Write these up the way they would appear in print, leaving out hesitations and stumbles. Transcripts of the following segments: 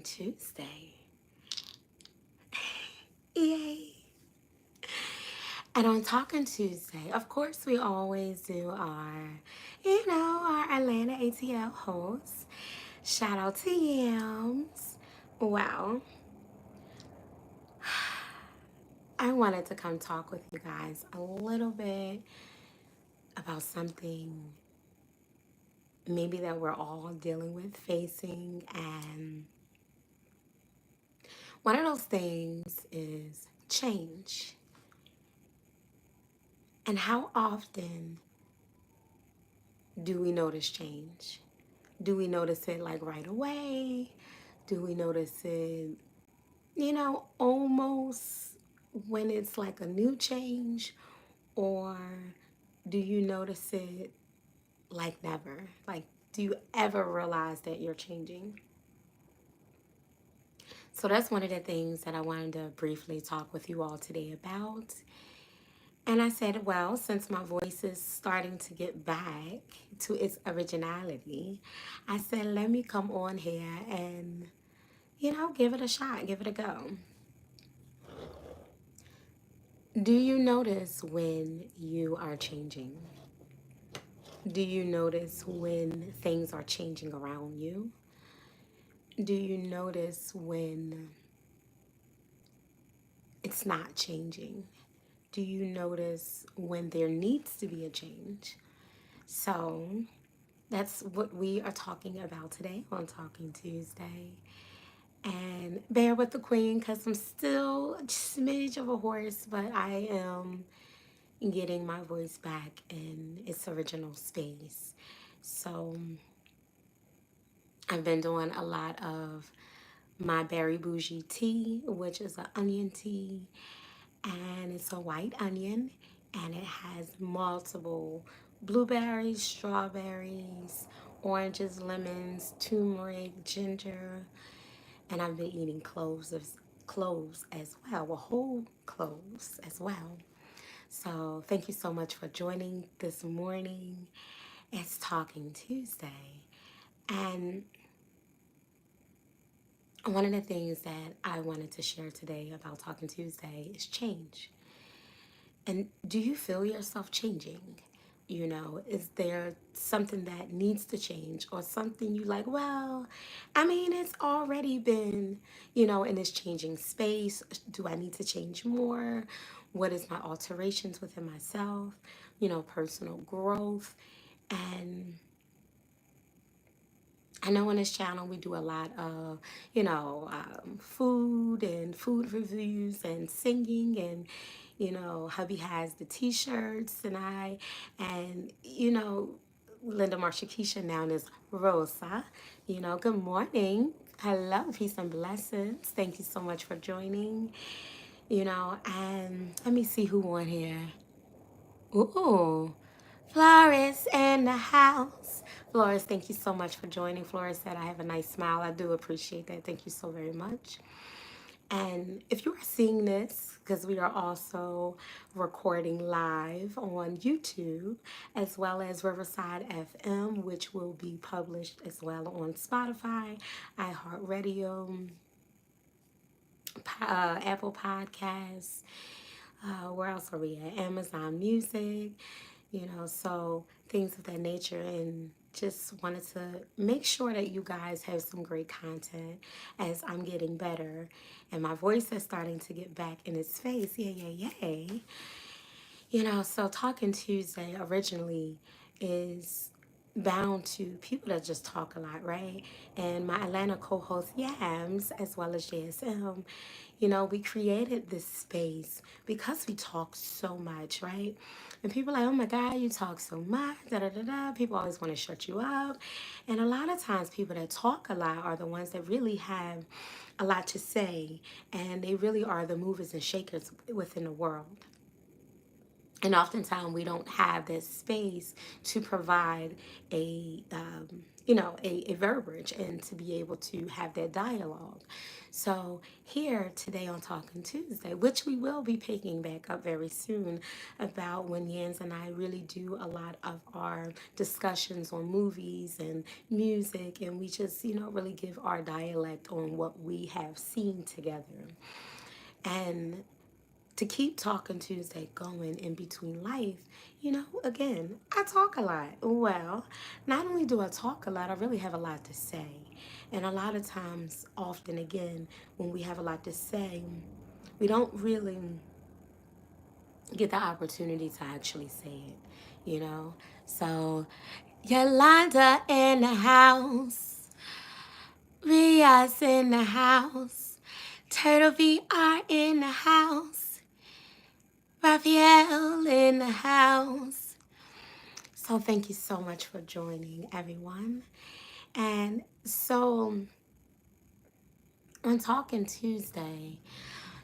Tuesday. Yay. And on Talking Tuesday, of course, we always do our Atlanta ATL host. Shout out to Yams. Well, I wanted to come talk with you guys a little bit about something maybe that we're all dealing with, facing, and one of those things is change. And how often do we notice change? Do we notice it like right away? Do we notice it, almost when it's like a new change? Or do you notice it like never? Like, do you ever realize that you're changing? So that's one of the things that I wanted to briefly talk with you all today about. And I said, well, since my voice is starting to get back to its originality, I said, let me come on here and, give it a shot, give it a go. Do you notice when you are changing? Do you notice when things are changing around you? Do you notice when it's not changing? Do you notice when there needs to be a change? So that's what we are talking about today on Talking Tuesday. And bear with the queen because I'm still a smidge of a horse, but I am getting my voice back in its original space. So I've been doing a lot of my Berry Bougie tea, which is an onion tea, and it's a white onion, and it has multiple blueberries, strawberries, oranges, lemons, turmeric, ginger, and I've been eating cloves as well, whole cloves as well. So thank you so much for joining this morning. It's Talking Tuesday. And one of the things that I wanted to share today about Talking Tuesday is change. And do you feel yourself changing? Is there something that needs to change or something you like, well, I mean, it's already been, in this changing space. Do I need to change more? What is my alterations within myself? Personal growth. And I know on this channel we do a lot of, food and food reviews and singing and, hubby has the t-shirts and, Linda Marsha Keisha now is Rosa. Good morning. Hello, peace and blessings. Thank you so much for joining. And let me see who on here. Ooh, Flores in the house. Flores, thank you so much for joining. Flores said, I have a nice smile. I do appreciate that. Thank you so very much. And if you are seeing this, because we are also recording live on YouTube, as well as Riverside FM, which will be published as well on Spotify, iHeartRadio, Apple Podcasts. Where else are we at? Amazon Music, so things of that nature. And just wanted to make sure that you guys have some great content as I'm getting better and my voice is starting to get back in its face. Yay. So Talking Tuesday originally is bound to people that just talk a lot, right? And my Atlanta co-host Yams, as well as JSM, we created this space because we talk so much, right? And people are like, oh my God, you talk so much, da da da da. People always want to shut you up. And a lot of times people that talk a lot are the ones that really have a lot to say, and they really are the movers and shakers within the world. And oftentimes we don't have that space to provide a a verbiage and to be able to have that dialogue. So here today on Talking Tuesday, which we will be picking back up very soon, about when Yans and I really do a lot of our discussions on movies and music, and we just, really give our dialect on what we have seen together. And to keep Talking Tuesday going in between life, again, I talk a lot. Well, not only do I talk a lot, I really have a lot to say. And a lot of times, often again, when we have a lot to say, we don't really get the opportunity to actually say it. So, Yolanda in the house, Ria's in the house, Turtle VR in the house, Raphael in the house. So thank you so much for joining, everyone. And so on Talking Tuesday,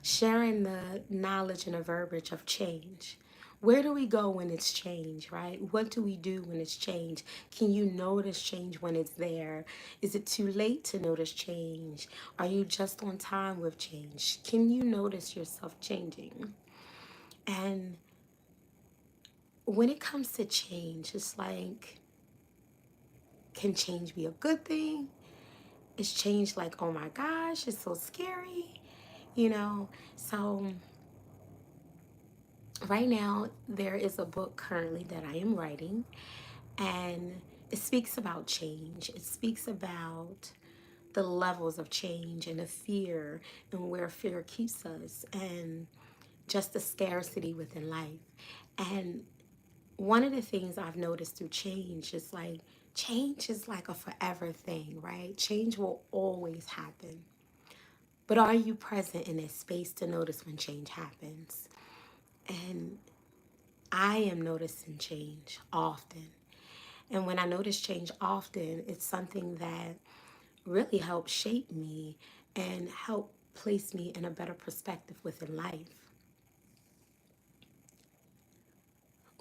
sharing the knowledge and the verbiage of change. Where do we go when it's change, right? What do we do when it's change? Can you notice change when it's there? Is it too late to notice change? Are you just on time with change? Can you notice yourself changing? And when it comes to change, it's like, can change be a good thing? Is change like, oh my gosh, it's so scary? So right now there is a book currently that I am writing, and it speaks about change. It speaks about the levels of change and the fear and where fear keeps us, and just the scarcity within life. And one of the things I've noticed through change is like a forever thing, right? Change will always happen. But are you present in that space to notice when change happens? And I am noticing change often. And when I notice change often, it's something that really helps shape me and help place me in a better perspective within life.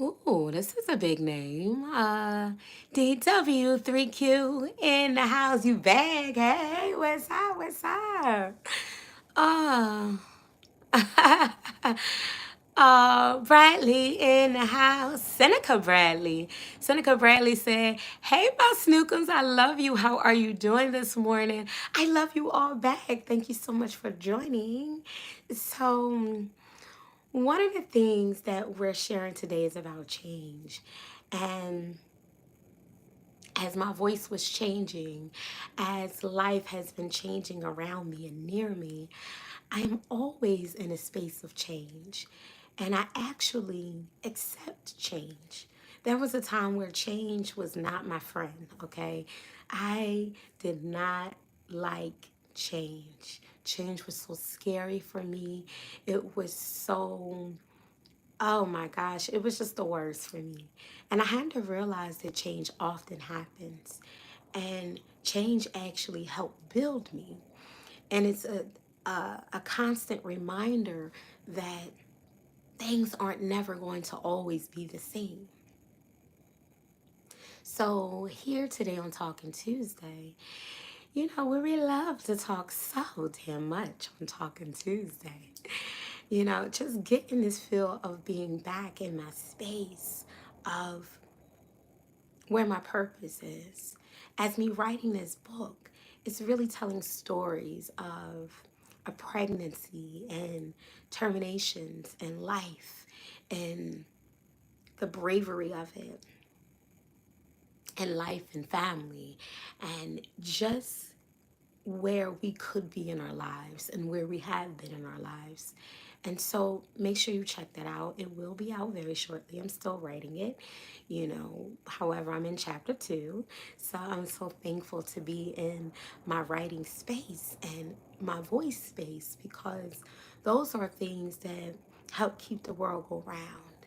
Ooh, this is a big name. DW3Q in the house. You back? Hey, what's up? What's up? Uh, Bradley in the house. Seneca Bradley. Seneca Bradley said, "Hey, my snookums, I love you. How are you doing this morning? I love you all back. Thank you so much for joining." So, one of the things that we're sharing today is about change. And as my voice was changing, as life has been changing around me and near me, I am always in a space of change. And I actually accept change. There was a time where change was not my friend, okay? I did not like change. Change was so scary for me. It was so, oh my gosh, it was just the worst for me. And I had to realize that change often happens. And change actually helped build me. And it's a constant reminder that things aren't never going to always be the same. So, here today on Talking Tuesday, we really love to talk so damn much on Talking Tuesday. Just getting this feel of being back in my space of where my purpose is. As me writing this book, it's really telling stories of a pregnancy and terminations and life and the bravery of it and life and family and just where we could be in our lives and where we have been in our lives. And so make sure you check that out. It will be out very shortly. I'm still writing it. However, I'm in chapter 2. So I'm so thankful to be in my writing space and my voice space, because those are things that help keep the world go round.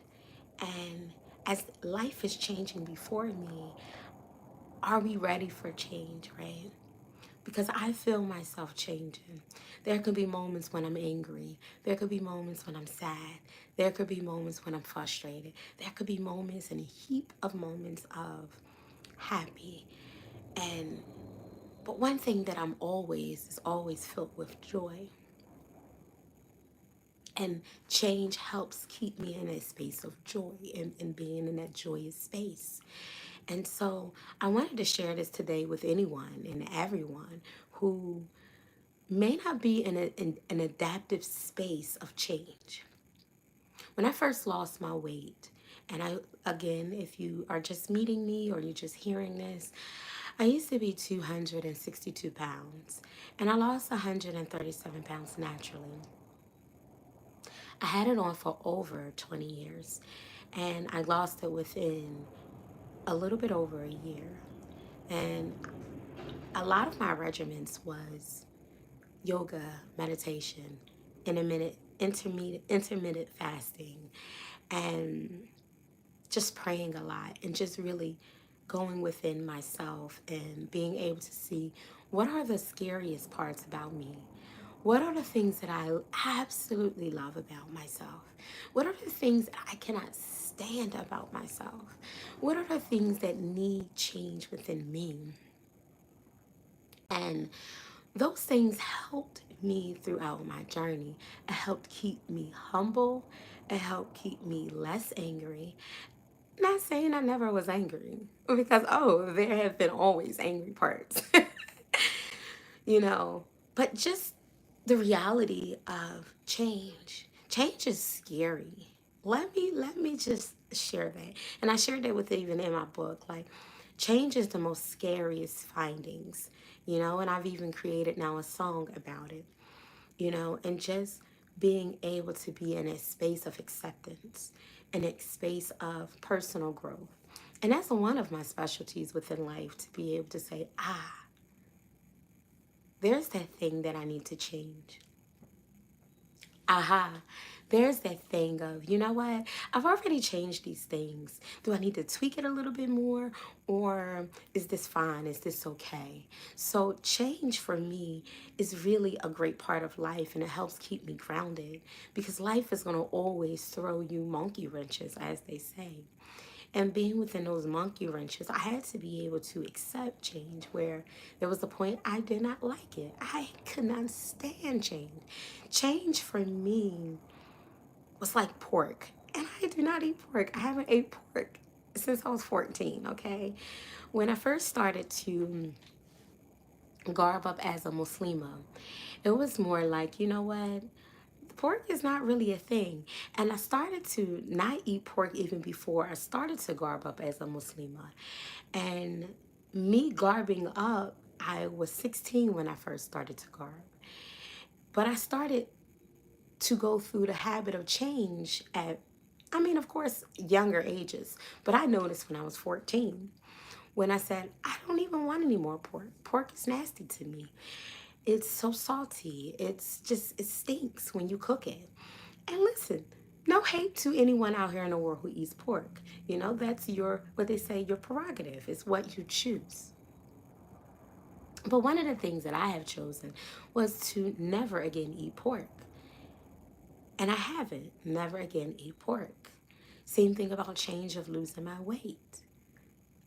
And as life is changing before me, are we ready for change, right? Because I feel myself changing. There could be moments when I'm angry. There could be moments when I'm sad. There could be moments when I'm frustrated. There could be moments and a heap of moments of happy. And but one thing that I'm always is always filled with joy. And change helps keep me in a space of joy and being in that joyous space. And so I wanted to share this today with anyone and everyone who may not be in an adaptive space of change. When I first lost my weight, and again, if you are just meeting me or you're just hearing this, I used to be 262 pounds, and I lost 137 pounds naturally. I had it on for over 20 years, and I lost it within a little bit over a year. And a lot of my regimens was yoga, meditation, intermittent fasting, and just praying a lot and just really going within myself and being able to see what are the scariest parts about me. What are the things that I absolutely love about myself? What are the things that I cannot stand about myself? What are the things that need change within me? And those things helped me throughout my journey. It helped keep me humble. It helped keep me less angry. Not saying I never was angry, because, oh, there have been always angry parts, you know, but just the reality of change. Change is scary. Let me just share that. And I shared that with even in my book. Like, change is the most scariest findings, and I've even created now a song about it, and just being able to be in a space of acceptance, in a space of personal growth. And that's one of my specialties within life, to be able to say, there's that thing that I need to change. Aha. There's that thing of, you know what? I've already changed these things. Do I need to tweak it a little bit more? Or is this fine? Is this okay? So, change for me is really a great part of life, and it helps keep me grounded, because life is going to always throw you monkey wrenches, as they say. And being within those monkey wrenches, I had to be able to accept change, where there was a point I did not like it. I could not stand change. Change for me was like pork. And I do not eat pork. I haven't ate pork since I was 14, okay? When I first started to garb up as a Muslima, it was more like, you know what? Pork is not really a thing. And I started to not eat pork even before I started to garb up as a Muslima. And me garbing up, I was 16 when I first started to garb. But I started to go through the habit of change at, I mean, of course, younger ages. But I noticed when I was 14, when I said, I don't even want any more pork. Pork is nasty to me. It's so salty. It's just, it stinks when you cook it. And listen, no hate to anyone out here in the world who eats pork. That's what they say, your prerogative. It's what you choose. But one of the things that I have chosen was to never again eat pork. And I haven't. Never again eat pork. Same thing about change of losing my weight.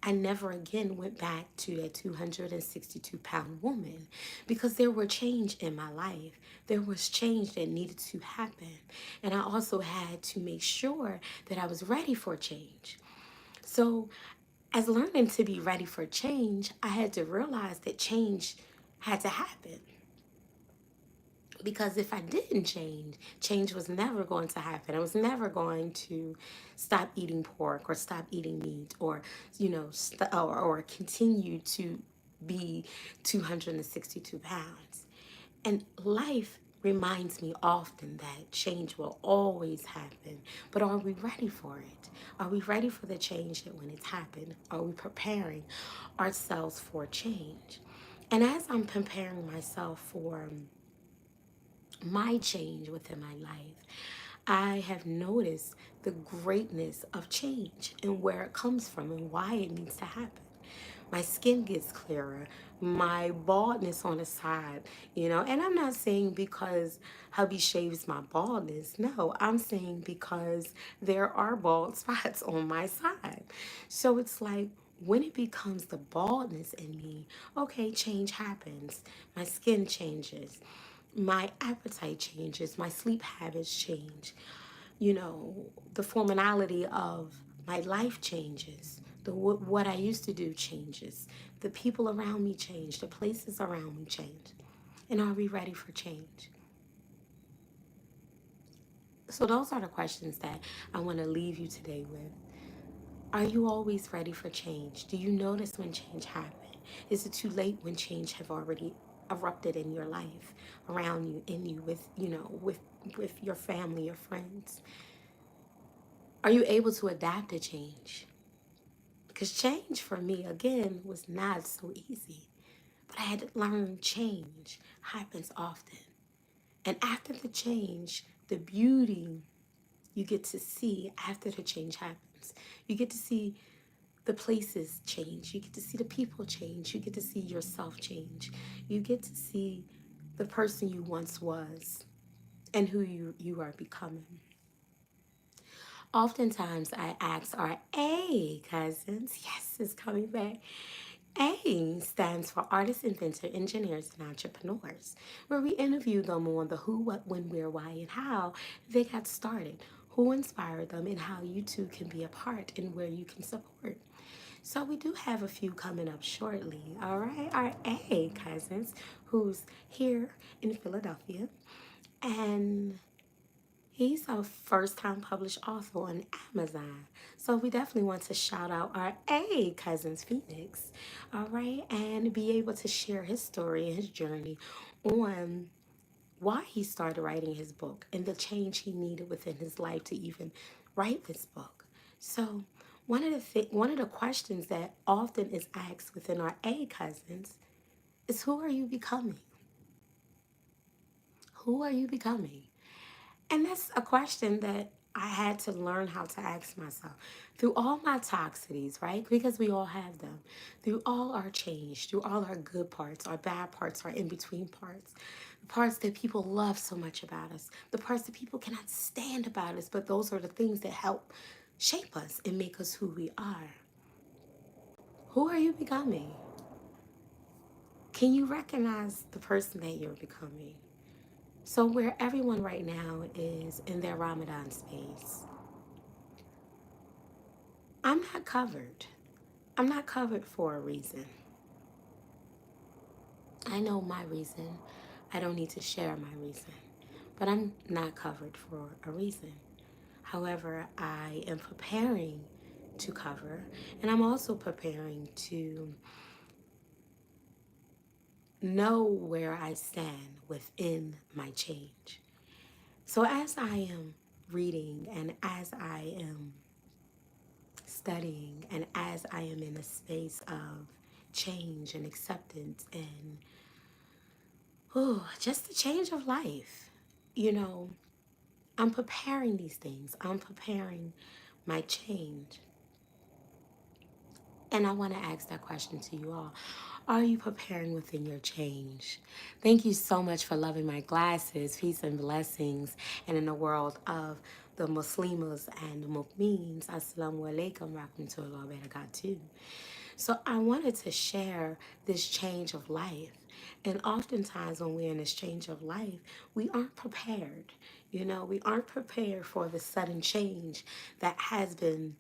I never again went back to that 262-pound woman, because there were change in my life. There was change that needed to happen. And I also had to make sure that I was ready for change. So, as learning to be ready for change, I had to realize that change had to happen. Because if I didn't change was never going to happen. I was never going to stop eating pork or stop eating meat, or, or continue to be 262 pounds. And life reminds me often that change will always happen. But are we ready for it? Are we ready for the change that when it's happened? Are we preparing ourselves for change? And as I'm preparing myself for my change within my life, I have noticed the greatness of change and where it comes from and why it needs to happen. My skin gets clearer, my baldness on the side, and I'm not saying because hubby shaves my baldness. No, I'm saying because there are bald spots on my side. So it's like, when it becomes the baldness in me, okay, change happens. My skin changes, my appetite changes, my sleep habits change. You know, the formality of my life changes. What I used to do changes. The people around me change. The places around me change. And are we ready for change? So those are the questions that I want to leave you today with. Are you always ready for change? Do you notice when change happens? Is it too late when change have already erupted in your life, around you, in you, with with your family, your friends? Are you able to adapt to change? Because change for me again was not so easy. But I had to learn change happens often. And after the change, the beauty you get to see after the change happens. You get to see the places change. You get to see the people change. You get to see yourself change. You get to see the person you once was and who you are becoming. Oftentimes I ask our A cousins, yes, it's coming back. A stands for Artists, Inventors, Engineers, and Entrepreneurs, where we interview them on the who, what, when, where, why, and how they got started, who inspired them, and how you too can be a part and where you can support. So we do have a few coming up shortly, all right? Our A cousins, who's here in Philadelphia, and he's a first time published author on Amazon. So we definitely want to shout out our A cousins Phoenix, all right, and be able to share his story and his journey on why he started writing his book and the change he needed within his life to even write this book. So one of the questions that often is asked within our A cousins is, who are you becoming? Who are you becoming? And that's a question that I had to learn how to ask myself through all my toxicities, right? Because we all have them. Through all our change, through all our good parts, our bad parts, our in between parts, the parts that people love so much about us, the parts that people cannot stand about us, but those are the things that help shape us and make us who we are. Who are you becoming? Can you recognize the person that you're becoming? So, where everyone right now is in their Ramadan space, I'm not covered. I'm not covered for a reason. I know my reason. I don't need to share my reason. But I'm not covered for a reason. However, I am preparing to cover, and I'm also preparing to know where I stand within my change. So, as I am reading and as I am studying and as I am in a space of change and acceptance and just the change of life, you know, I'm preparing these things. I'm preparing my change. And I want to ask that question to you all. Are you preparing within your change? Thank you so much for loving my glasses. Peace and blessings. And in the world of the Muslims and the Mu'mins, Assalamu alaikum, rahmatullahi wa barakatuh. So I wanted to share this change of life. And oftentimes when we're in this change of life, we aren't prepared. You know, we aren't prepared for the sudden change that has been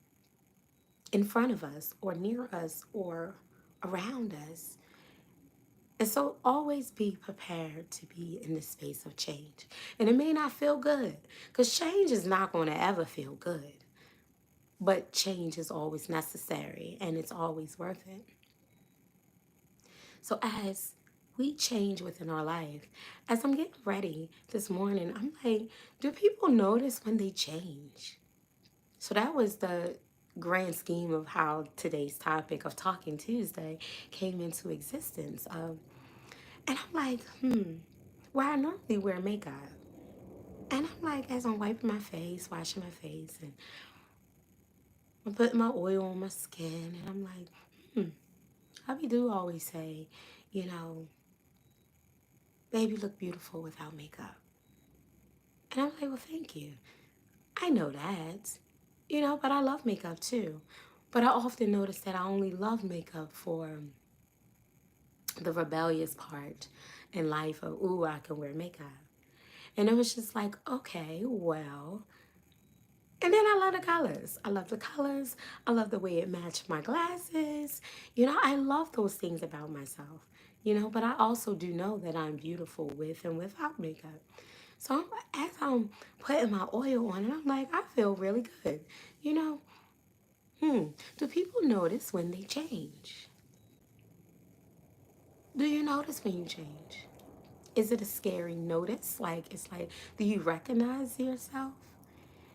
in front of us or near us or around us. And so always be prepared to be in the space of change. And it may not feel good because change is not going to ever feel good. But change is always necessary and it's always worth it. So as we change within our life, as I'm getting ready this morning, I'm like, do people notice when they change? So that was the grand scheme of how today's topic of Talking Tuesday came into existence. And I'm like, well, I normally wear makeup. And I'm like, as I'm wiping my face, washing my face, and I'm putting my oil on my skin, and I'm like, hubby do always say, you know, baby look beautiful without makeup. And I'm like, well, thank you. I know that, but I love makeup too. But I often notice that I only love makeup for the rebellious part in life of, ooh, I can wear makeup. And it was just like, okay, well. And then I love the colors. I love the colors. I love the way it matched my glasses. I love those things about myself. But I also do know that I'm beautiful with and without makeup. So as I'm putting my oil on, and I'm like, I feel really good. You know, do people notice when they change? Do you notice when you change? Is it a scary notice? It's like, do you recognize yourself?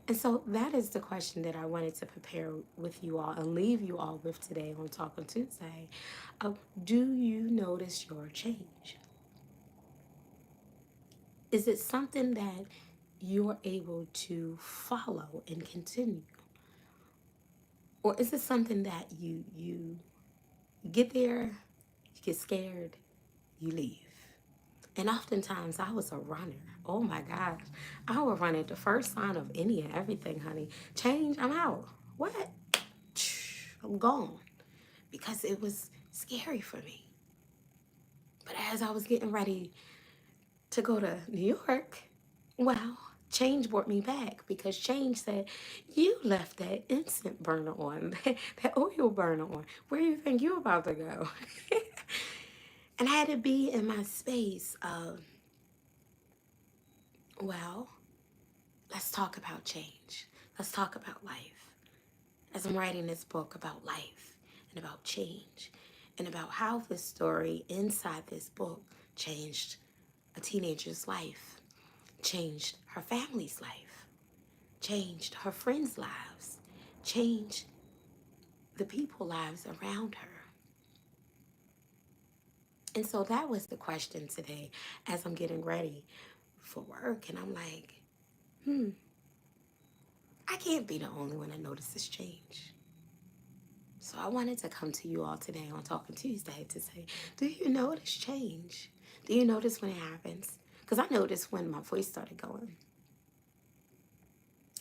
And so that is the question that I wanted to prepare with you all and leave you all with today on Talking Tuesday. Do you notice your change? Is it something that you're able to follow and continue? Or is it something that you get there, you get scared, you leave? And oftentimes I was a runner. Oh my gosh. I would run at the first sign of any and everything, honey. Change, I'm out. What? I'm gone. Because it was scary for me. But as I was getting ready to go to New York, well, change brought me back because change said, you left that instant burner on, that oil burner on. Where do you think you're about to go? And I had to be in my space of, well, let's talk about change. Let's talk about life. As I'm writing this book about life and about change and about how this story inside this book changed a teenager's life, changed her family's life, changed her friends' lives, changed the people lives around her. And so that was the question today as I'm getting ready for work. And I'm like, I can't be the only one that notices change. So I wanted to come to you all today on Talking Tuesday to say, do you notice change? Do you notice when it happens? Because I noticed when my voice started going.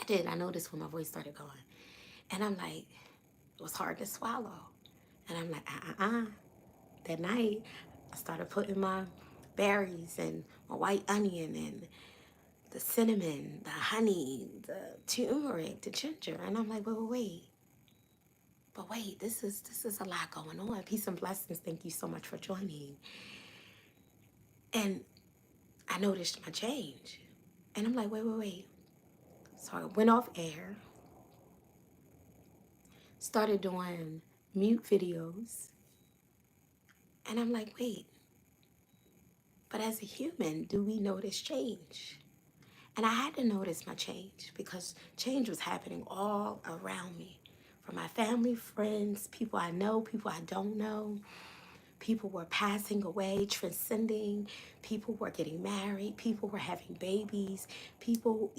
I did. I noticed when my voice started going. And I'm like, it was hard to swallow. And I'm like, That night, I started putting my berries and my white onion and the cinnamon, the honey, the turmeric, the ginger. And I'm like, wait. But wait, this is a lot going on. Peace and blessings. Thank you so much for joining. And I noticed my change. And I'm like, wait. So I went off air, started doing mute videos. And I'm like, wait, but as a human, do we notice change? And I had to notice my change because change was happening all around me. From my family, friends, people I know, people I don't know. People were passing away, transcending. People were getting married. People were having babies. People,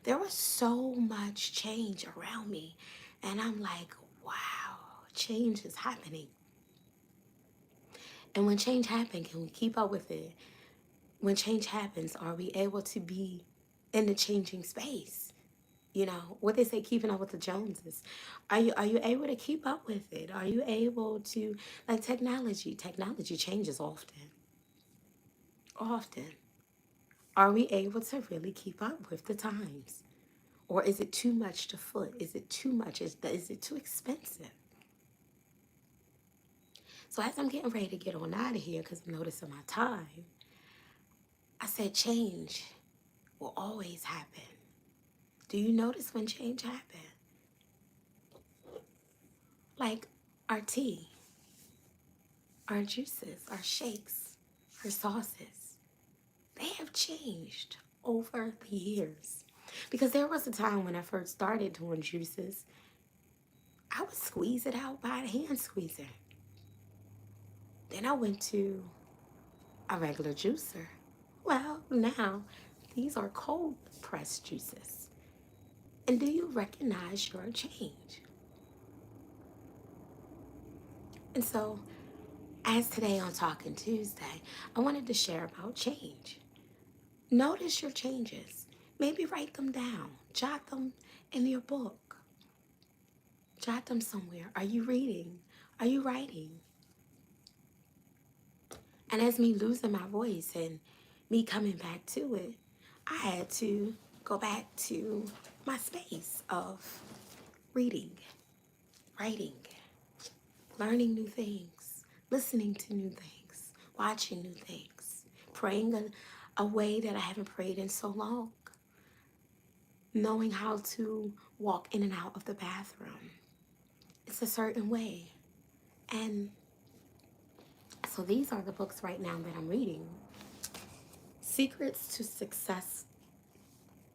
there was so much change around me. And I'm like, wow, change is happening. And when change happens, can we keep up with it? When change happens, are we able to be in the changing space? What they say, keeping up with the Joneses. Are you able to keep up with it? Are you able to, like technology? Technology changes often. Often. Are we able to really keep up with the times? Or is it too much to foot? Is it too much? Is it too expensive? So as I'm getting ready to get on out of here, because I'm noticing my time, I said change will always happen. Do you notice when change happens? Like our tea, our juices, our shakes, our sauces, they have changed over the years. Because there was a time when I first started doing juices, I would squeeze it out by a hand squeezer. Then I went to a regular juicer. Well, now these are cold pressed juices. And do you recognize your change? And so, as today on Talking Tuesday, I wanted to share about change. Notice your changes. Maybe write them down. Jot them in your book. Jot them somewhere. Are you reading? Are you writing? And as me losing my voice and me coming back to it, I had to go back to my space of reading, writing, learning new things, listening to new things, watching new things, praying a way that I haven't prayed in so long, knowing how to walk in and out of the bathroom. It's a certain way. And so these are the books right now that I'm reading. Secrets to Success,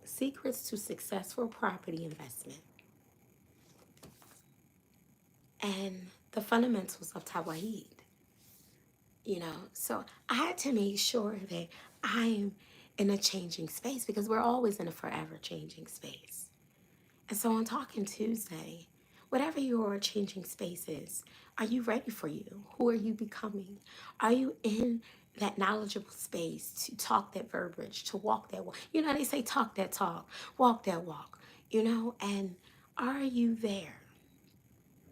Secrets to Successful Property Investment, and The Fundamentals of Tawhid. So I had to make sure that I am in a changing space because we're always in a forever changing space. And so on Talking Tuesday, whatever your changing space is, are you ready for you? Who are you becoming? Are you in that knowledgeable space to talk that verbiage, to walk that walk? They say talk that talk, walk that walk, and are you there?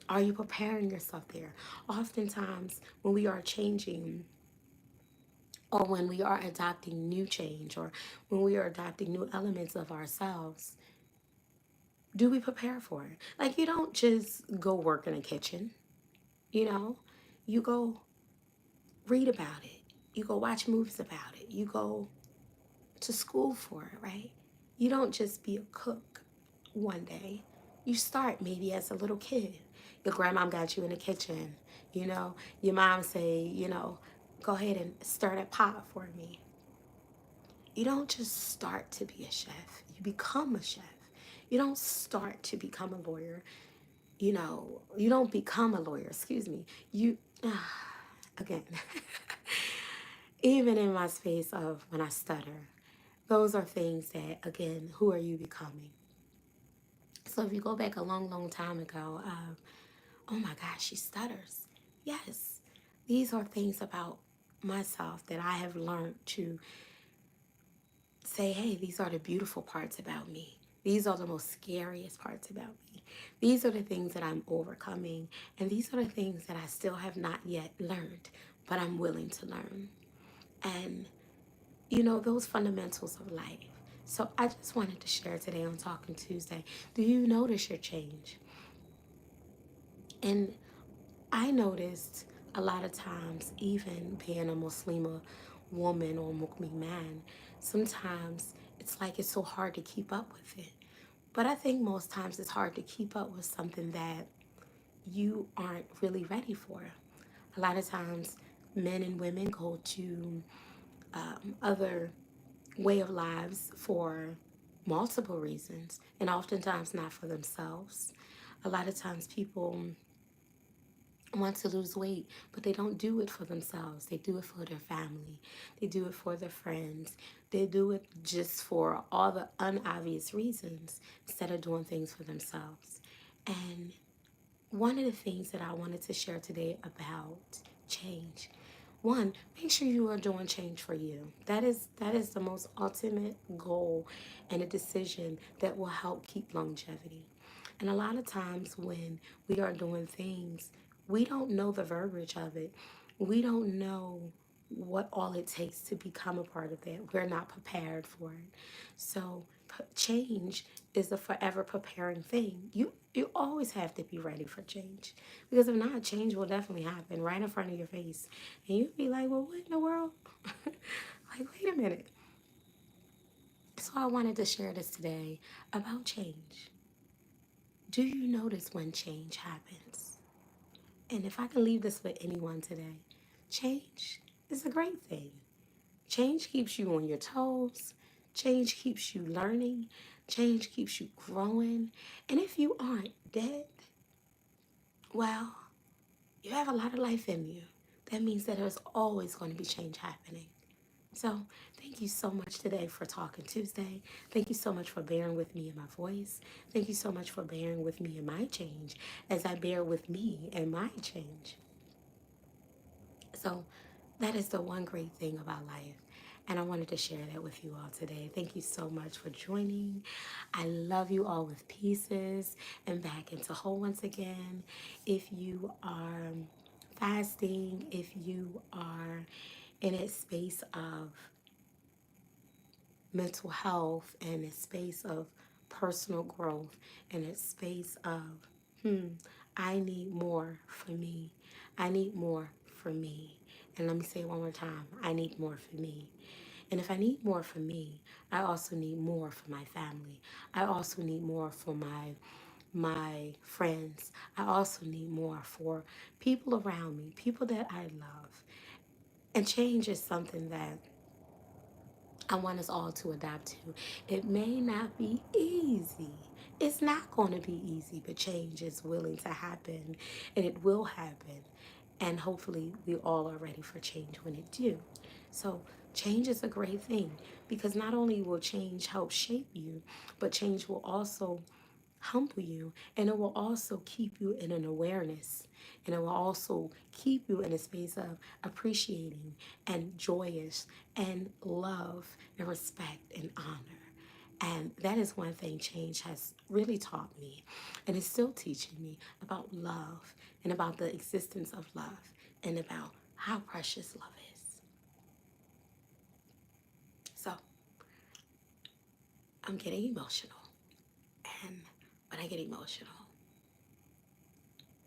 Are you preparing yourself there? Oftentimes, when we are changing or when we are adopting new change or when we are adopting new elements of ourselves, do we prepare for it? Like, you don't just go work in a kitchen, you go read about it, you go watch movies about it, you go to school for it, right? You don't just be a cook one day. You start maybe as a little kid. Your grandmom got you in the kitchen, your mom say, go ahead and stir that pot for me. You don't just start to be a chef, you become a chef. You don't start to become a lawyer. You don't become a lawyer, excuse me. Again, even in my space of when I stutter, those are things that, again, who are you becoming? So if you go back a long, long time ago, oh my gosh, she stutters. Yes, these are things about myself that I have learned to say, hey, these are the beautiful parts about me. These are the most scariest parts about me. These are the things that I'm overcoming. And these are the things that I still have not yet learned, but I'm willing to learn. And, those fundamentals of life. So I just wanted to share today on Talking Tuesday. Do you notice your change? And I noticed a lot of times, even being a Muslima woman or Mukmi man, sometimes it's like it's so hard to keep up with it. But I think most times it's hard to keep up with something that you aren't really ready for. A lot of times, men and women go to other way of lives for multiple reasons, and oftentimes not for themselves. A lot of times, people want to lose weight, but they don't do it for themselves. They do it for their family. They do it for their friends. They do it just for all the unobvious reasons instead of doing things for themselves. And one of the things that I wanted to share today about change. One, make sure you are doing change for you. That is the most ultimate goal and a decision that will help keep longevity. And a lot of times when we are doing things, we don't know the verbiage of it. We don't know what all it takes to become a part of that. We're not prepared for it. So change is a forever preparing thing. You always have to be ready for change. Because if not, change will definitely happen right in front of your face. And you'll be like, well, what in the world? Like, wait a minute. So I wanted to share this today about change. Do you notice when change happens? And if I can leave this with anyone today, change is a great thing. Change keeps you on your toes. Change keeps you learning. Change keeps you growing. And if you aren't dead, well, you have a lot of life in you. That means that there's always going to be change happening. So thank you so much today for Talking Tuesday. Thank you so much for bearing with me in my voice. Thank you so much for bearing with me in my change as I bear with me and my change. So that is the one great thing about life. And I wanted to share that with you all today. Thank you so much for joining. I love you all with pieces and back into whole once again. If you are fasting, if you are in a space of mental health and a space of personal growth and a space of, I need more for me. I need more for me. And let me say it one more time. I need more for me. And if I need more for me, I also need more for my family. I also need more for my friends. I also need more for people around me, people that I love. And change is something that I want us all to adapt to. It may not be easy. It's not going to be easy, but change is willing to happen and it will happen. And hopefully we all are ready for change when it do. So change is a great thing because not only will change help shape you, but change will also humble you, and it will also keep you in an awareness, and it will also keep you in a space of appreciating and joyous and love and respect and honor. And that is one thing change has really taught me and is still teaching me about love and about the existence of love and about how precious love is. So I'm getting emotional, and when I get emotional,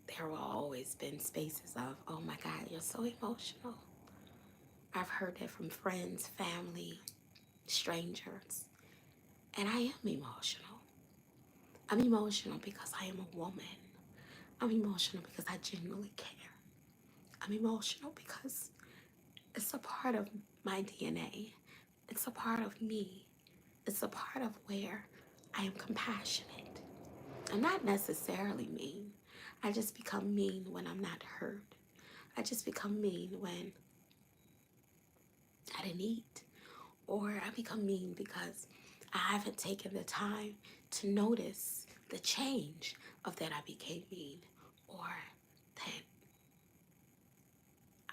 there will always been spaces of, oh my God, you're so emotional. I've heard that from friends, family, strangers, and I am emotional. I'm emotional because I am a woman. I'm emotional because I genuinely care. I'm emotional because it's a part of my DNA. It's a part of me. It's a part of where I am compassionate. I'm not necessarily mean. I just become mean when I'm not heard. I just become mean when I didn't eat. Or I become mean because I haven't taken the time to notice the change of that I became mean. Or that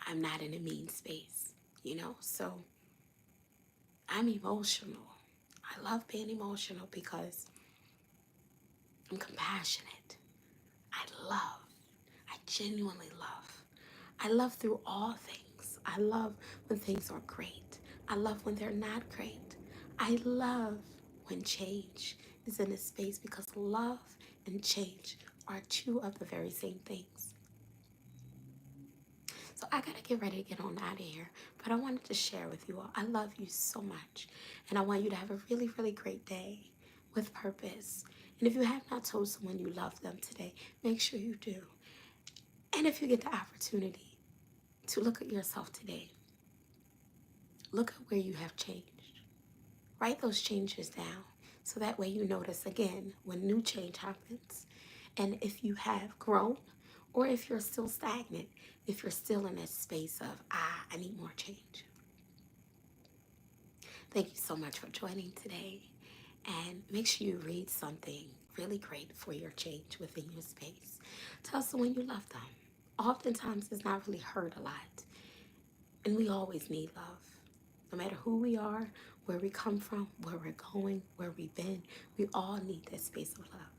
I'm not in a mean space, you know? So I'm emotional. I love being emotional because I'm compassionate. I love. I genuinely love. I love through all things. I love when things are great. I love when they're not great. I love when change is in a space because love and change are two of the very same things. So I gotta get ready to get on out of here. But I wanted to share with you all. I love you so much. And I want you to have a really, really great day with purpose. And if you have not told someone you love them today, make sure you do. And if you get the opportunity to look at yourself today, look at where you have changed. Write those changes down so that way you notice again when new change happens. And if you have grown or if you're still stagnant, if you're still in that space of, I need more change. Thank you so much for joining today. And make sure you read something really great for your change within your space. Tell someone you love them. Oftentimes, it's not really heard a lot. And we always need love. No matter who we are, where we come from, where we're going, where we've been, we all need that space of love.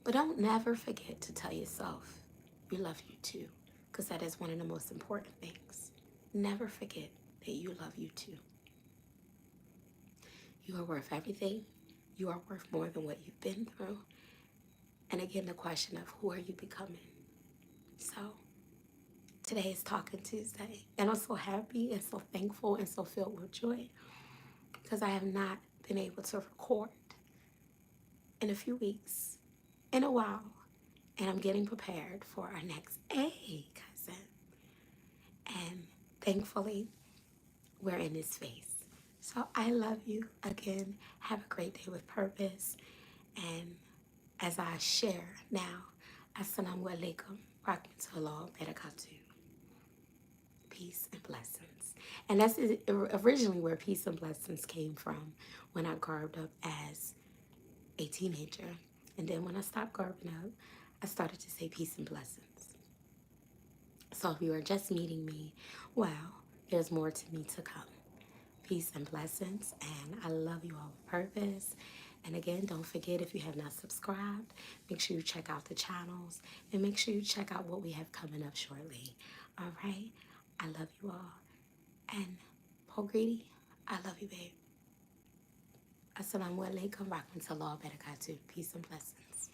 But don't never forget to tell yourself you love you too, because that is one of the most important things. Never forget that you love you too. You are worth everything. You are worth more than what you've been through. And again, the question of who are you becoming? So today is Talking Tuesday. And I'm so happy and so thankful and so filled with joy because I have not been able to record in a few weeks, in a while. And I'm getting prepared for our next A cousin. And thankfully, we're in this phase. So I love you again. Have a great day with purpose. And as I share now, Assalamu alaikum, rahmatullah, barakatuh. Peace and blessings. And that's originally where peace and blessings came from when I garbed up as a teenager. And then when I stopped garbing up, I started to say peace and blessings. So if you are just meeting me, well, there's more to me to come. Peace and blessings. And I love you all with purpose. And again, don't forget, if you have not subscribed, make sure you check out the channels and make sure you check out what we have coming up shortly. All right? I love you all. And Paul Greedy, I love you, babe. Assalamu alaikum, rahmatullahi wa barakatuh. Peace and blessings.